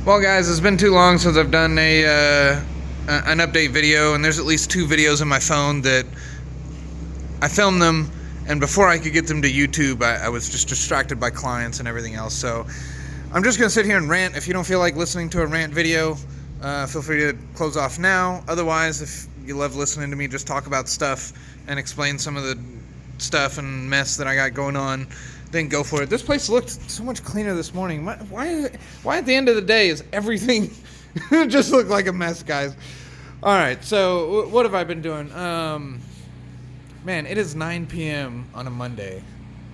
Well, guys, it's been too long since I've done an update video, and there's at least 2 videos on my phone that I filmed them, and before I could get them to YouTube, I was just distracted by clients and everything else. So I'm just gonna sit here and rant. If you don't feel like listening to a rant video, feel free to close off now. Otherwise, if you love listening to me just talk about stuff and explain some of the stuff and mess that I got going on, then go for it. This place looked so much cleaner this morning. Why at the end of the day is everything just look like a mess, guys? All right, so what have I been doing? Man, it is 9 p.m. on a Monday,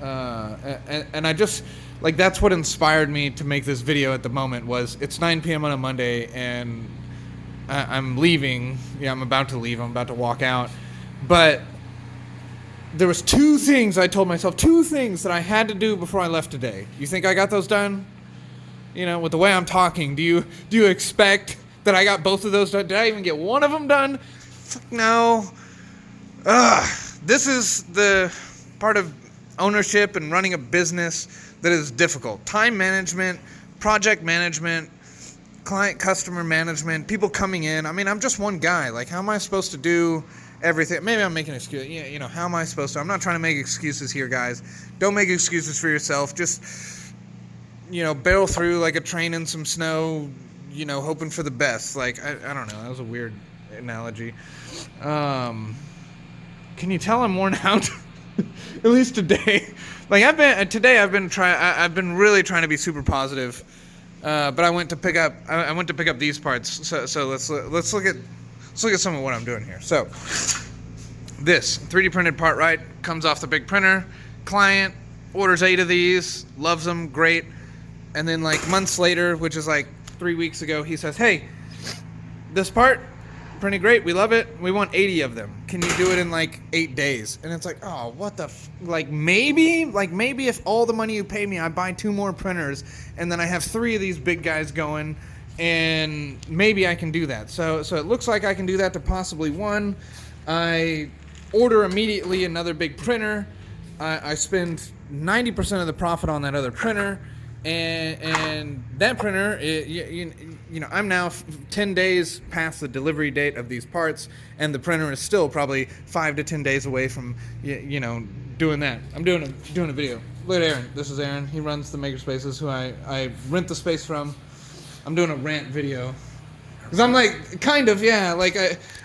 and I just that's what inspired me to make this video at the moment. Was it's 9 p.m. on a Monday, and I'm leaving. Yeah, I'm about to leave. I'm about to walk out, but there was 2 things I told myself, 2 things that I had to do before I left today. You think I got those done? You know, with the way I'm talking, do you expect that I got both of those done? Did I even get one of them done? Fuck no. This is the part of ownership and running a business that is difficult. Time management, project management, client customer management, people coming in. I mean, I'm just one guy. Like, how am I supposed to do everything? Maybe I'm making an excuse. You know, how am I supposed to? I'm not trying to make excuses here, guys. Don't make excuses for yourself. Just, barrel through like a train in some snow, hoping for the best. Like, I don't know. That was a weird analogy. Can you tell I'm worn out? At least today. Like, I've been really trying to be super positive. But I went to pick up these parts. So let's look at some of what I'm doing here. So this 3D printed part, right, comes off the big printer. Client orders 8 of these, loves them, great. And then like months later, which is like 3 weeks ago, he says, "Hey, this part printed great, we love it, we want 80 of them. Can you do it in like 8 days?" And it's like, oh, what the maybe if all the money you pay me, I buy 2 more printers, and then I have 3 of these big guys going, and maybe I can do that. So it looks like I can do that to possibly 1. I order immediately another big printer. I spend 90% of the profit on that other printer, and that printer, I'm now 10 days past the delivery date of these parts, and the printer is still probably 5 to 10 days away from doing that. I'm doing a video. Look at Aaron. This is Aaron. He runs the Makerspaces, who I rent the space from. I'm doing a rant video. Because I'm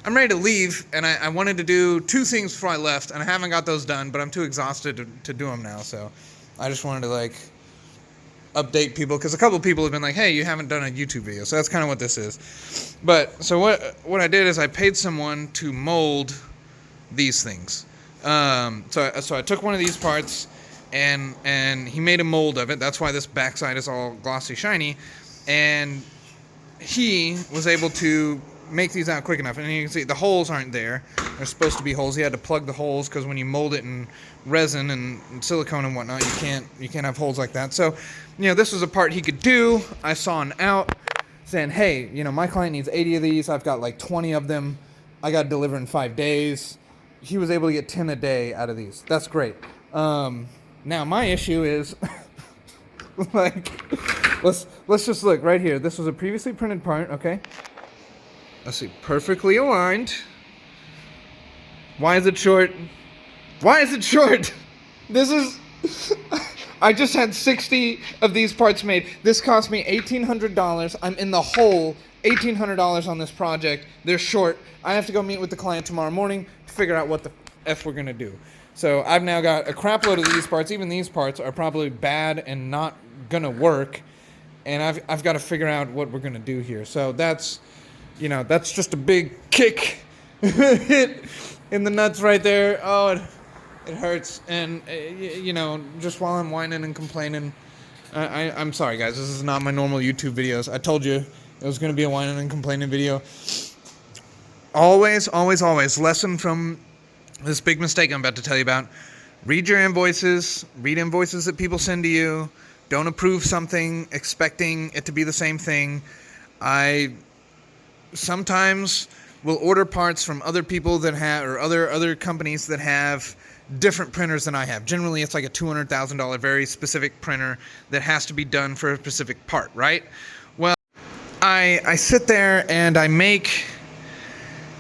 I'm ready to leave, and I wanted to do 2 things before I left, and I haven't got those done, but I'm too exhausted to do them now, so I just wanted to, update people, because a couple of people have been like, "Hey, you haven't done a YouTube video," so that's kind of what this is. But, so what I did is I paid someone to mold these things. So I took one of these parts, and he made a mold of it. That's why this backside is all glossy shiny, and he was able to make these out quick enough. And you can see the holes aren't there. There's supposed to be holes. He had to plug the holes, because when you mold it in resin and silicone and whatnot, you can't have holes like that. So, this was a part he could do. I saw an out saying, "Hey, my client needs 80 of these. I've got like 20 of them. I got to deliver in 5 days." He was able to get 10 a day out of these. That's great. Now my issue is let's just look right here. This was a previously printed part, okay? Let's see, perfectly aligned. Why is it short? Why is it short? This is... I just had 60 of these parts made. This cost me $1,800. I'm in the hole $1,800 on this project. They're short. I have to go meet with the client tomorrow morning to figure out what the F we're going to do. So I've now got a crap load of these parts. Even these parts are probably bad and not going to work. And I've got to figure out what we're going to do here. So that's just a big kick hit in the nuts right there. Oh, it hurts. And, just while I'm whining and complaining, I'm sorry, guys. This is not my normal YouTube videos. I told you it was going to be a whining and complaining video. Always, always, always, lesson from this big mistake I'm about to tell you about. Read your invoices. Read invoices that people send to you. Don't approve something expecting it to be the same thing. I sometimes will order parts from other people that have, or other companies that have different printers than I have. Generally, it's like a $200,000 very specific printer that has to be done for a specific part, right? Well, I sit there and I make,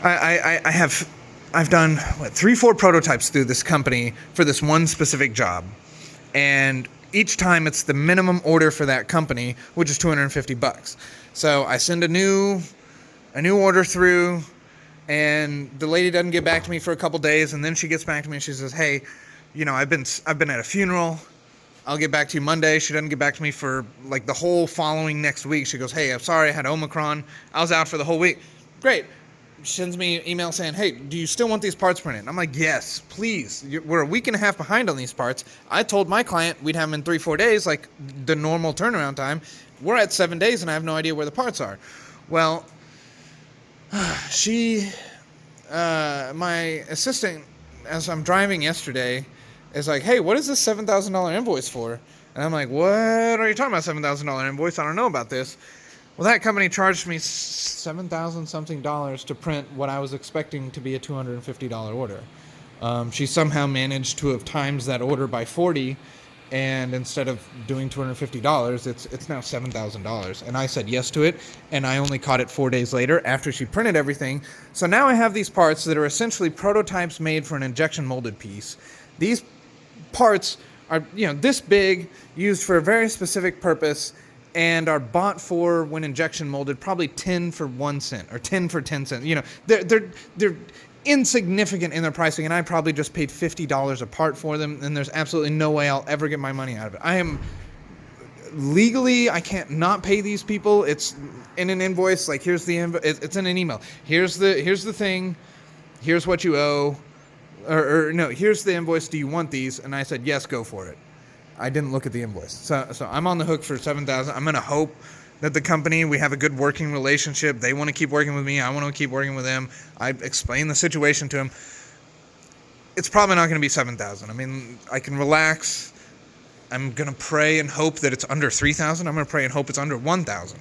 I've done 3-4 prototypes through this company for this one specific job, and each time it's the minimum order for that company, which is $250. So I send a new order through, and the lady doesn't get back to me for a couple days, and then she gets back to me and she says, hey, I've been at a funeral. I'll get back to you Monday. She doesn't get back to me for like the whole following next week. She goes, hey, I'm sorry, I had Omicron. I was out for the whole week. Great. She sends me an email saying, hey, do you still want these parts printed? And I'm like, yes, please. We're a week and a half behind on these parts. I told my client we'd have them in 3-4 days, like the normal turnaround time. We're at 7 days and I have no idea where the parts are. Well, my assistant, as I'm driving yesterday, is like, hey, what is this $7,000 invoice for? And I'm like, what are you talking about, $7,000 invoice? I don't know about this. Well, that company charged me $7,000 something to print what I was expecting to be a $250 order. She somehow managed to have times that order by 40, and instead of doing $250, it's now $7,000. And I said yes to it, and I only caught it 4 days later after she printed everything. So now I have these parts that are essentially prototypes made for an injection molded piece. These parts are, this big, used for a very specific purpose, and are bought for, when injection molded, probably 10 for 1 cent or 10 for 10 cents. They're insignificant in their pricing, and I probably just paid $50 a part for them, and there's absolutely no way I'll ever get my money out of it. I am legally, I can't not pay these people. It's in an invoice. Like, here's the invoice. It's in an email. Here's the thing. Here's what you owe. Or no, here's the invoice. Do you want these? And I said, yes, go for it. I didn't look at the invoice. So I'm on the hook for $7,000. I'm going to hope that the company, we have a good working relationship. They want to keep working with me. I want to keep working with them. I explained the situation to them. It's probably not going to be $7,000. I mean, I can relax. I'm going to pray and hope that it's under $3,000. I'm going to pray and hope it's under $1,000.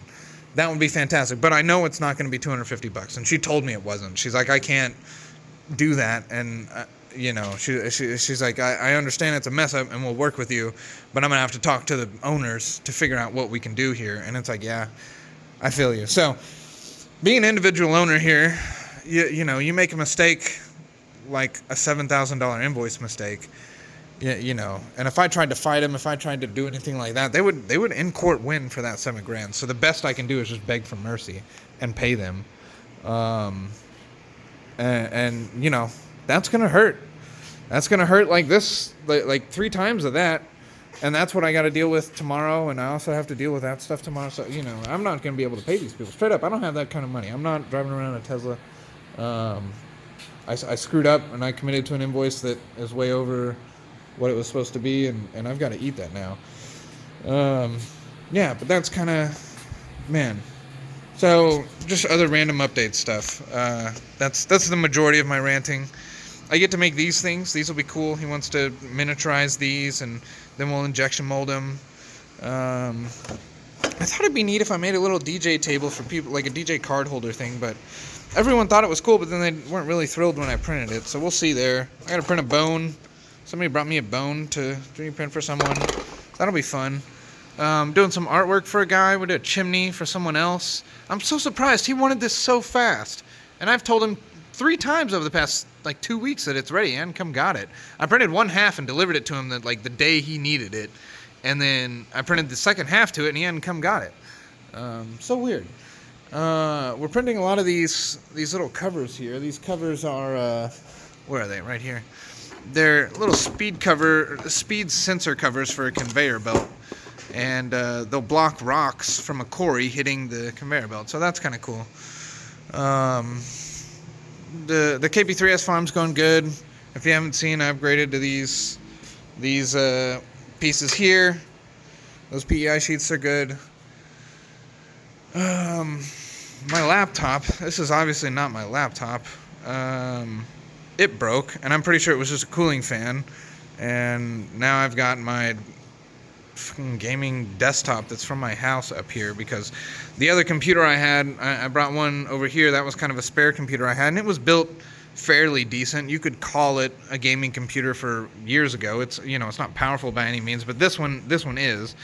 That would be fantastic. But I know it's not going to be $250. And she told me it wasn't. She's like, I can't do that. And she's like, I understand it's a mess up and we'll work with you, but I'm gonna have to talk to the owners to figure out what we can do here. And it's like, yeah, I feel you. So being an individual owner here, you make a mistake, like a $7,000 invoice mistake, and if I tried to fight them, if I tried to do anything like that, they would in court win for that $7,000. So the best I can do is just beg for mercy and pay them. And that's going to hurt. That's going to hurt like this, like 3 times of that. And that's what I got to deal with tomorrow. And I also have to deal with that stuff tomorrow. So, I'm not going to be able to pay these people. Straight up, I don't have that kind of money. I'm not driving around a Tesla. I screwed up and I committed to an invoice that is way over what it was supposed to be. And I've got to eat that now. But that's kind of, man. So just other random update stuff. That's the majority of my ranting. I get to make these things. These will be cool. He wants to miniaturize these, and then we'll injection mold them. I thought it'd be neat if I made a little DJ table for people, like a DJ card holder thing, but everyone thought it was cool, but then they weren't really thrilled when I printed it. So we'll see there. I got to print a bone. Somebody brought me a bone to 3D print for someone. That'll be fun. Doing some artwork for a guy. We did a chimney for someone else. I'm so surprised. He wanted this so fast. And I've told him 3 times over the past 2 weeks that it's ready, and come got it. I printed 1/2 and delivered it to him the day he needed it. And then I printed the second half to it, and he hadn't come got it. So weird. We're printing a lot of these little covers here. These covers are, where are they? Right here. They're little speed sensor covers for a conveyor belt. And they'll block rocks from a quarry hitting the conveyor belt. So that's kind of cool. The KP3S farm's going good. If you haven't seen, I upgraded to these pieces here. Those PEI sheets are good. My laptop. This is obviously not my laptop. It broke, and I'm pretty sure it was just a cooling fan. And now I've got my fucking gaming desktop that's from my house up here, because the other computer I had, I brought one over here. That was kind of a spare computer I had, and it was built fairly decent. You could call it a gaming computer for years ago. It's it's not powerful by any means, but this one is.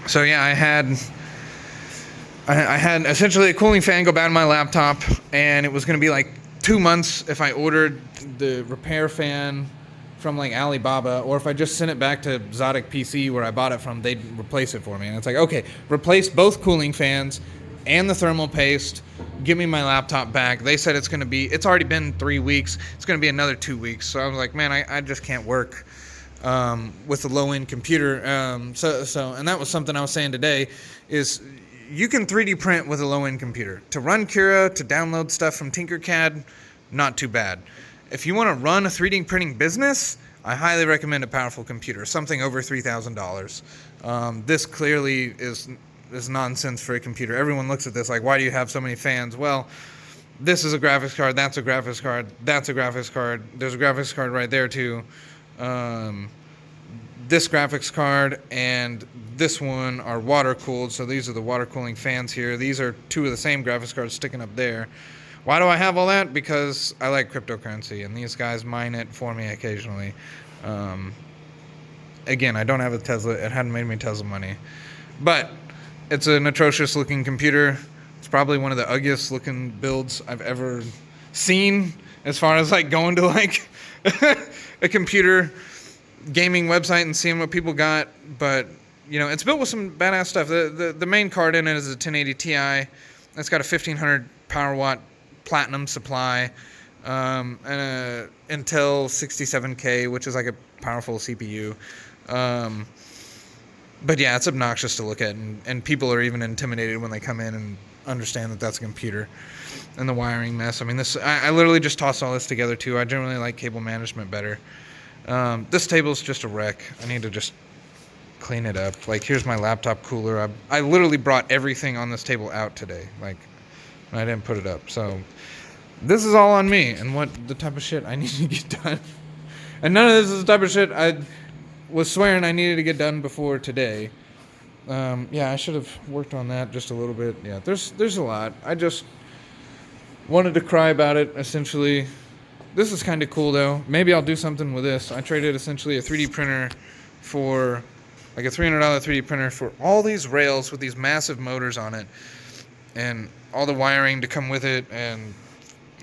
So yeah, I had I had essentially a cooling fan go bad on my laptop, and it was going to be like 2 months if I ordered the repair fan from like Alibaba, or if I just sent it back to Zodic PC where I bought it from, they'd replace it for me. And it's like, okay, replace both cooling fans and the thermal paste, give me my laptop back. They said it's already been 3 weeks, it's going to be another 2 weeks. So I was like, man, I just can't work with a low-end computer. So and that was something I was saying today, is you can 3D print with a low-end computer. To run Cura, to download stuff from Tinkercad, not too bad. If you want to run a 3D printing business, I highly recommend a powerful computer, something over $3,000. This clearly is nonsense for a computer. Everyone looks at this like, why do you have so many fans? Well, this is a graphics card, that's a graphics card, that's a graphics card, there's a graphics card right there too. This graphics card and this one are water cooled, so these are the water cooling fans here. These are two of the same graphics cards sticking up there. Why do I have all that? Because I like cryptocurrency, and these guys mine it for me occasionally. Again, I don't have a Tesla. It hadn't made me Tesla money. But it's an atrocious looking computer. It's probably one of the ugliest looking builds I've ever seen, as far as like going to like a computer gaming website and seeing what people got. But you know, it's built with some badass stuff. The main card in it is a 1080 Ti. It's got a 1500 power watt platinum supply, and a Intel 67K, which is like a powerful CPU. But yeah, it's obnoxious to look at, and people are even intimidated when they come in and understand that that's a computer. And the wiring mess. I mean, I literally just tossed all this together too. I generally like cable management better. This table's just a wreck. I need to just clean it up. Like, here's my laptop cooler. I literally brought everything on this table out today. Like, I didn't put it up. So this is all on me and what the type of shit I need to get done. And none of this is the type of shit I was swearing I needed to get done before today. Yeah, I should have worked on that just a little bit. Yeah, there's a lot. I just wanted to cry about it, essentially. This is kind of cool, though. Maybe I'll do something with this. I traded essentially a 3D printer for, like a $300 3D printer for all these rails with these massive motors on it. And all the wiring to come with it, and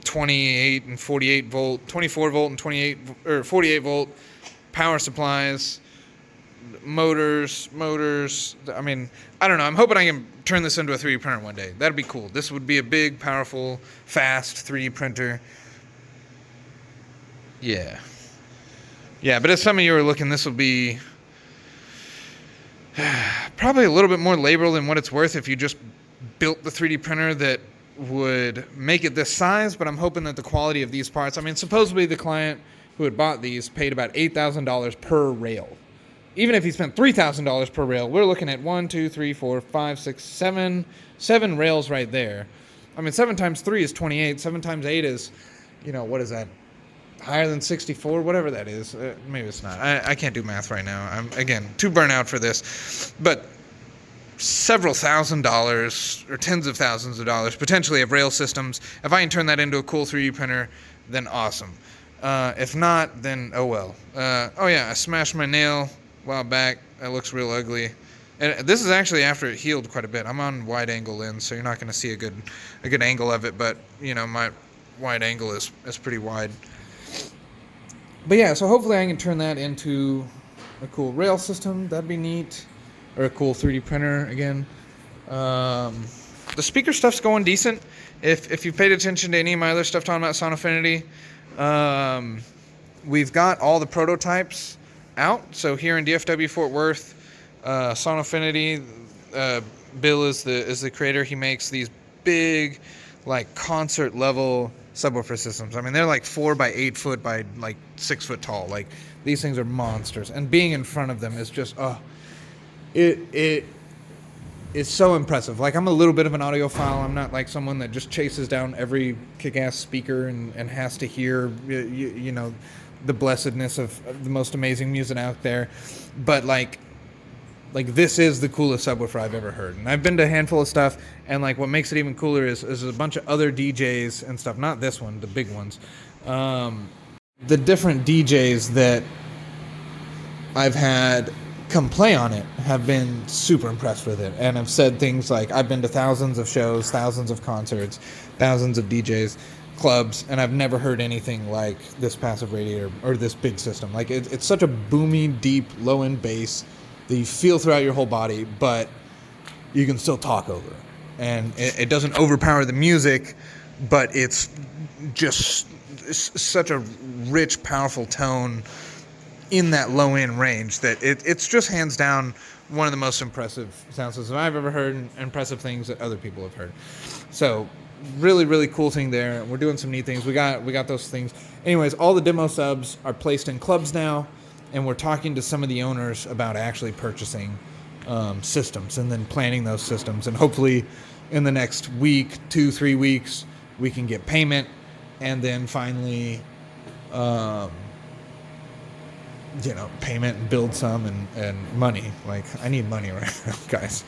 28 and 48 volt, 24 volt and 28 or 48 volt power supplies, motors. I mean, I don't know. I'm hoping I can turn this into a 3D printer one day. That'd be cool. This would be a big, powerful, fast 3D printer. Yeah. Yeah, but as some of you are looking, this will be probably a little bit more labor than what it's worth if you just built the 3D printer that would make it this size, but I'm hoping that the quality of these parts, I mean, supposedly the client who had bought these paid about $8,000 per rail. Even if he spent $3,000 per rail, we're looking at 1, 2, 3, 4, 5, 6, 7 rails right there. I mean, 7 times 3 is 28. 7 times 8 is, you know, what is that? Higher than 64, whatever that is. Maybe it's not. I can't do math right now. I'm, again, too burnt out for this. But several $1,000s or tens of thousands of dollars potentially of rail systems. If I can turn that into a cool 3D printer, then awesome. If not, then oh well. Oh yeah, I smashed my nail a while back. That looks real ugly. And this is actually after it healed quite a bit. I'm on wide angle lens, so you're not going to see a good angle of it. But you know, my wide angle is pretty wide. But yeah, so hopefully I can turn that into a cool rail system. That'd be neat. Or a cool 3D printer again. The speaker stuff's going decent. If you've paid attention to any of my other stuff talking about Sonofinity, we've got all the prototypes out. So here in DFW Fort Worth, Sonofinity, Bill is the creator. He makes these big, like, concert level subwoofer systems. I mean, they're like 4 by 8 foot by like 6 foot tall. Like, these things are monsters, and being in front of them is just It is so impressive. Like, I'm a little bit of an audiophile. I'm not like someone that just chases down every kick-ass speaker and has to hear, you know, the blessedness of the most amazing music out there. But like this is the coolest subwoofer I've ever heard. And I've been to a handful of stuff, and like what makes it even cooler is a bunch of other DJs and stuff. Not this one, the big ones. The different DJs that I've had come play on it have been super impressed with it, and have said things like, I've been to thousands of shows, thousands of concerts, thousands of DJs, clubs, and I've never heard anything like this passive radiator or this big system. Like, it's such a boomy, deep, low-end bass that you feel throughout your whole body, but you can still talk over it. And it doesn't overpower the music, but it's just such a rich, powerful tone in that low-end range that it's just hands down one of the most impressive sound systems I've ever heard, and impressive things that other people have heard. So really, really cool thing there. We're doing some neat things. We got those things. Anyways, all the demo subs are placed in clubs now, and we're talking to some of the owners about actually purchasing systems and then planning those systems. And hopefully in the next week, 2-3 weeks, we can get payment, and then finally payment and build some and money. Like, I need money right now, guys.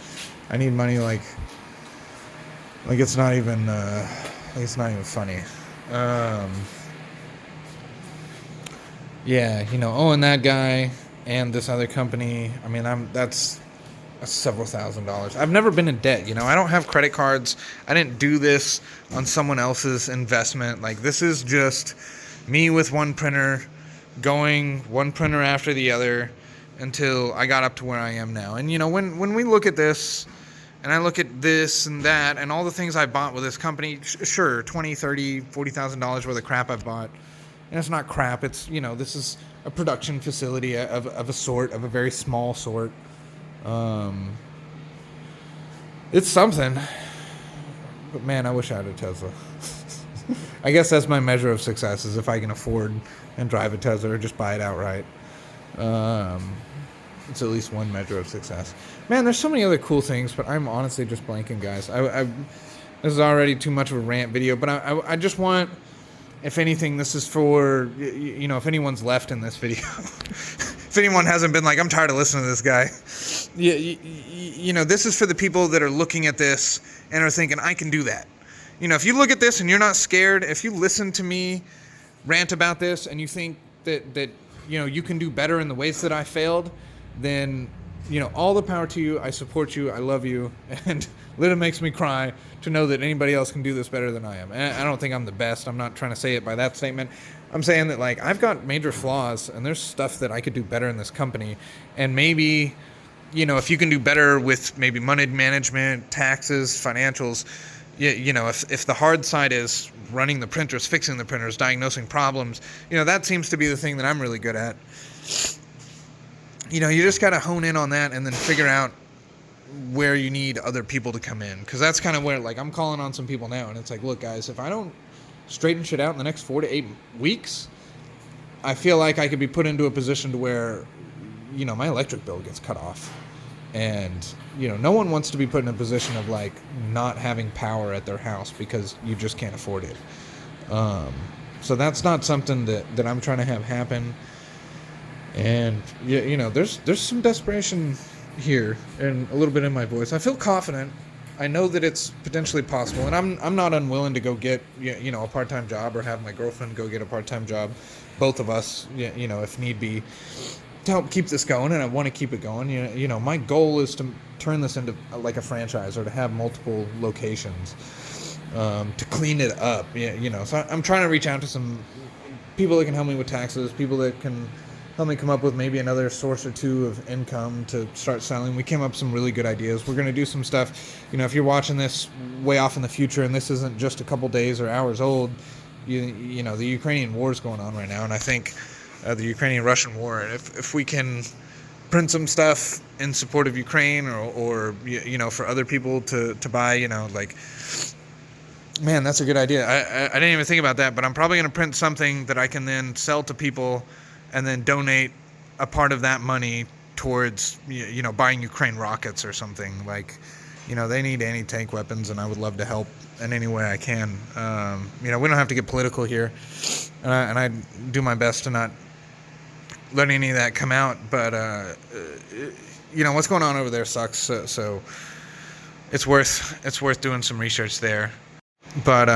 I need money like it's not even funny. And that guy and this other company, I mean, that's several $1,000s. I've never been in debt, I don't have credit cards. I didn't do this on someone else's investment. Like, this is just me with one printer, going one printer after the other until I got up to where I am now. And when we look at this, and I look at this and that and all the things I bought with this company, sure, $20,000, $30,000, $40,000 worth of crap I bought, and it's not crap. It's this is a production facility of a very small sort. It's something, but man, I wish I had a Tesla. I guess that's my measure of success, is if I can afford and drive a Tesla or just buy it outright. It's at least one measure of success. Man, there's so many other cool things, but I'm honestly just blanking, guys. This is already too much of a rant video, but I just want, if anything, this is for, if anyone's left in this video, if anyone hasn't been like, I'm tired of listening to this guy, this is for the people that are looking at this and are thinking, I can do that. If you look at this and you're not scared, if you listen to me rant about this and you think that you can do better in the ways that I failed, then all the power to you. I support you. I love you. And literally makes me cry to know that anybody else can do this better than I am. And I don't think I'm the best. I'm not trying to say it by that statement. I'm saying that, like, I've got major flaws, and there's stuff that I could do better in this company. And maybe, if you can do better with maybe money management, taxes, financials, if the hard side is running the printers, fixing the printers, diagnosing problems, that seems to be the thing that I'm really good at. You just got to hone in on that and then figure out where you need other people to come in. Because that's kind of where, like, I'm calling on some people now, and it's like, look, guys, if I don't straighten shit out in the next 4 to 8 weeks, I feel like I could be put into a position to where, my electric bill gets cut off. And, no one wants to be put in a position of, like, not having power at their house because you just can't afford it. So that's not something that I'm trying to have happen. And, there's some desperation here and a little bit in my voice. I feel confident. I know that it's potentially possible. And I'm not unwilling to go get, a part-time job, or have my girlfriend go get a part-time job. Both of us, if need be, to help keep this going. And I want to keep it going. My goal is to turn this into like a franchise, or to have multiple locations, to clean it up. So I'm trying to reach out to some people that can help me with taxes, people that can help me come up with maybe another source or two of income to start selling. We came up with some really good ideas. We're going to do some stuff. If you're watching this way off in the future and this isn't just a couple days or hours old, the Ukrainian war is going on right now. And I think the Ukrainian-Russian war, and if we can print some stuff in support of Ukraine, or for other people to buy, man, that's a good idea. I didn't even think about that, but I'm probably going to print something that I can then sell to people and then donate a part of that money towards, buying Ukraine rockets or something. Like, they need anti-tank weapons, and I would love to help in any way I can. We don't have to get political here, and I do my best to not let any of that come out. But, what's going on over there sucks. So it's worth doing some research there. But,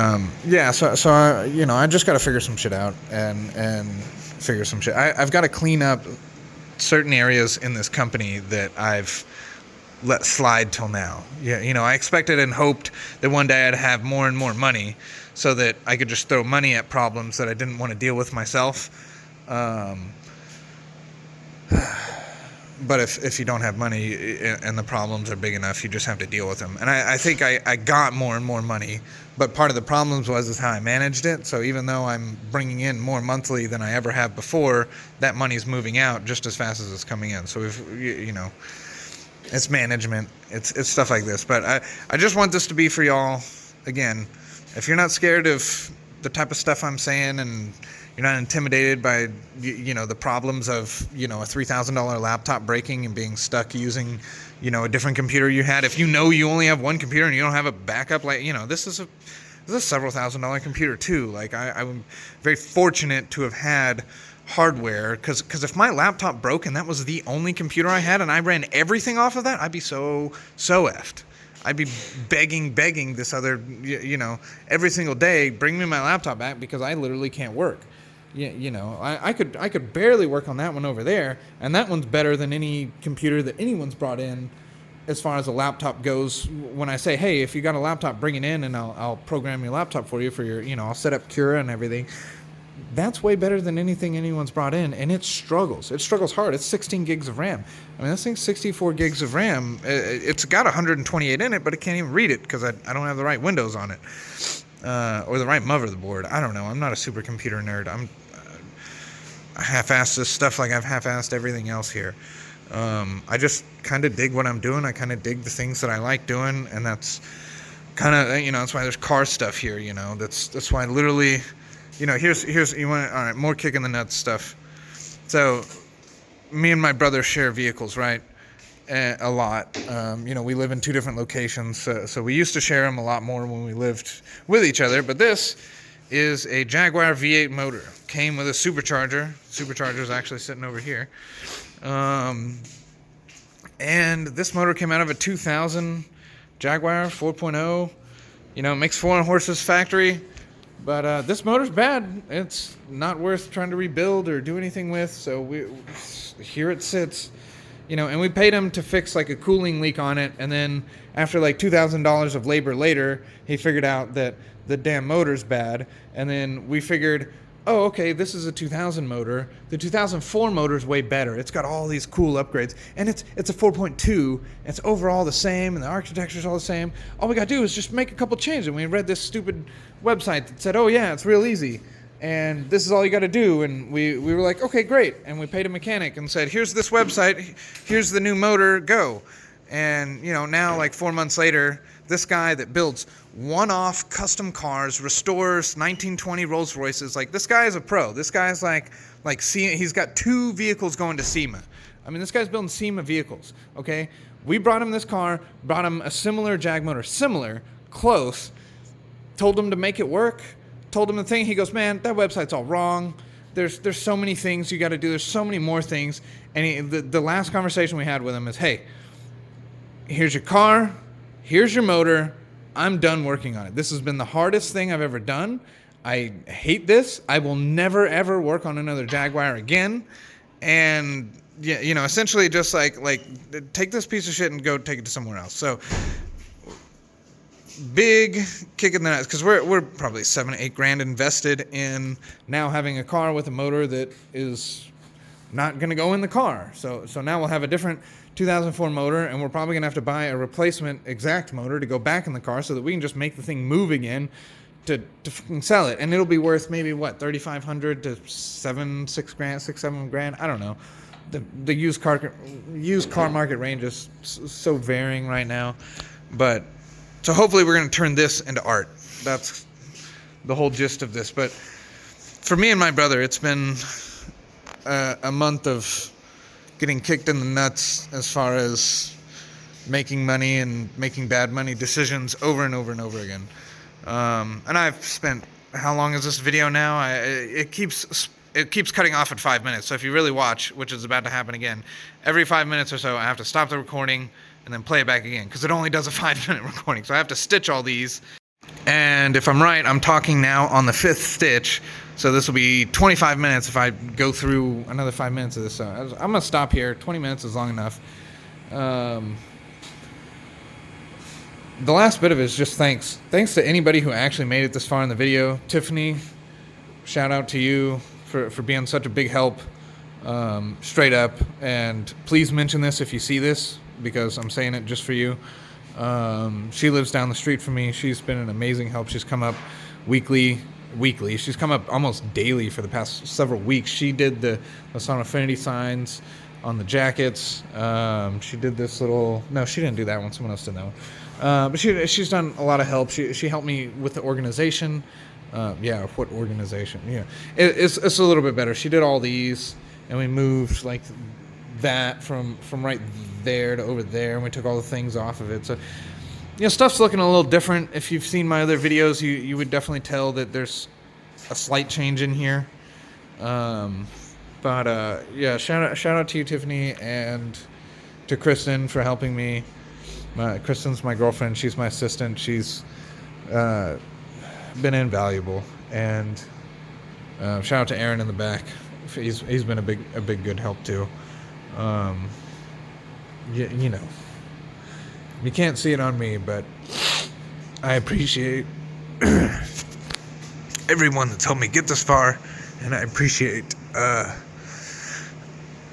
so I just got to figure some shit out and figure some shit. I've got to clean up certain areas in this company that I've let slide till now. Yeah, I expected and hoped that one day I'd have more and more money so that I could just throw money at problems that I didn't want to deal with myself. But if you don't have money and the problems are big enough, you just have to deal with them. And I think I got more and more money, but part of the problems is how I managed it. So even though I'm bringing in more monthly than I ever have before, that money's moving out just as fast as it's coming in. So it's management, it's stuff like this. But I just want this to be for y'all. Again, if you're not scared of the type of stuff I'm saying, and you're not intimidated by the problems of a $3,000 laptop breaking and being stuck using a different computer you had. If you only have one computer and you don't have a backup, this is a several $1,000 computer too. Like I'm very fortunate to have had hardware, because if my laptop broke and that was the only computer I had and I ran everything off of that, I'd be so effed. I'd be begging this other, every single day, bring me my laptop back, because I literally can't work. I could barely work on that one over there, and that one's better than any computer that anyone's brought in as far as a laptop goes. When I say, hey, if you got a laptop, bring it in and I'll program your laptop for you for your, I'll set up Cura and everything. That's way better than anything anyone's brought in, and it struggles. It struggles hard. It's 16 gigs of RAM. I mean, this thing's 64 gigs of RAM. It's got 128 in it, but it can't even read it because I don't have the right Windows on it, or the right motherboard. I don't know. I'm not a supercomputer nerd. I half-assed this stuff like I've half-assed everything else here. I just kind of dig what I'm doing. I kind of dig the things that I like doing, and that's kind of, that's why there's car stuff here. That's why literally. Here's you want all right, more kick in the nuts stuff. So, me and my brother share vehicles, right? A lot. We live in two different locations, so we used to share them a lot more when we lived with each other. But this is a Jaguar V8 motor. Came with a supercharger. Supercharger is actually sitting over here. And this motor came out of a 2000 Jaguar 4.0. It makes 400 horses factory. But this motor's bad. It's not worth trying to rebuild or do anything with. So here it sits, and we paid him to fix like a cooling leak on it. And then after like $2,000 of labor later, he figured out that the damn motor's bad. And then we figured, oh, okay, this is a 2000 motor. The 2004 motor is way better. It's got all these cool upgrades, and it's a 4.2. It's overall the same, and the architecture's all the same. All we gotta do is just make a couple changes. And we read this stupid website that said, oh yeah, it's real easy, and this is all you gotta do. And we were like, okay, great. And we paid a mechanic and said, here's this website, here's the new motor, go. And now like 4 months later, this guy that builds one-off custom cars, restores 1920 Rolls Royces, like this guy is a pro. This guy's like he's got 2 vehicles going to SEMA. I mean, this guy's building SEMA vehicles, okay? We brought him this car, brought him a similar Jag motor, close, told him to make it work, told him the thing. He goes, man, that website's all wrong. There's so many things you got to do. There's so many more things. And the last conversation we had with him is, hey, here's your car, here's your motor, I'm done working on it. This has been the hardest thing I've ever done. I hate this. I will never, ever work on another Jaguar again. And, essentially just like take this piece of shit and go take it to somewhere else. So, big kick in the nuts, because we're probably $7-8 invested in now having a car with a motor that is not going to go in the car. So now we'll have a different 2004 motor, and we're probably going to have to buy a replacement exact motor to go back in the car so that we can just make the thing move again to sell it. And it'll be worth maybe, $3,500 to $6-7 I don't know. The used car market range is so varying right now. But so hopefully we're going to turn this into art. That's the whole gist of this. But for me and my brother, it's been a month of getting kicked in the nuts as far as making money and making bad money decisions over and over and over again. And I've spent, how long is this video now? It keeps cutting off at 5 minutes. So if you really watch, which is about to happen again, every 5 minutes or so I have to stop the recording and then play it back again, because it only does a 5-minute recording. So I have to stitch all these. And if I'm right, I'm talking now on the 5th stitch. So this will be 25 minutes if I go through another 5 minutes of this. So I'm gonna stop here. 20 minutes is long enough. The last bit of it is just thanks. Thanks to anybody who actually made it this far in the video. Tiffany, shout out to you for being such a big help. Straight up. And please mention this if you see this, because I'm saying it just for you. She lives down the street from me. She's been an amazing help. She's come up weekly. She's come up almost daily for the past several weeks. She did the Son Affinity signs on the jackets. She did this little... No, she didn't do that one. Someone else did that one. But she's done a lot of help. She helped me with the organization. What organization? Yeah, it's a little bit better. She did all these, and we moved like that from right there to over there, and we took all the things off of it. So, stuff's looking a little different. If you've seen my other videos, you would definitely tell that there's a slight change in here. Shout out to you, Tiffany, and to Kristen for helping me. Kristen's my girlfriend. She's my assistant. She's been invaluable. And shout out to Aaron in the back. He's been a big good help too. You can't see it on me, but I appreciate everyone that's helped me get this far, and I appreciate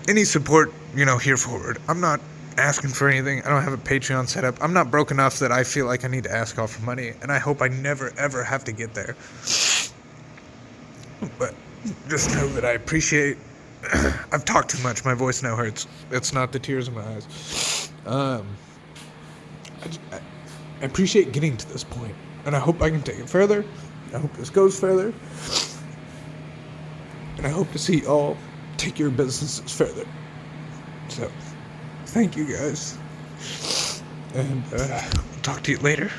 any support here forward. I'm not asking for anything. I don't have a Patreon set up. I'm not broke enough that I feel like I need to ask all for money, and I hope I never ever have to get there. But just know that I appreciate... I've talked too much. My voice now hurts. It's not the tears in my eyes. I appreciate getting to this point, and I hope I can take it further. I hope this goes further, and I hope to see y'all take your businesses further. So, thank you guys, and I'll talk to you later.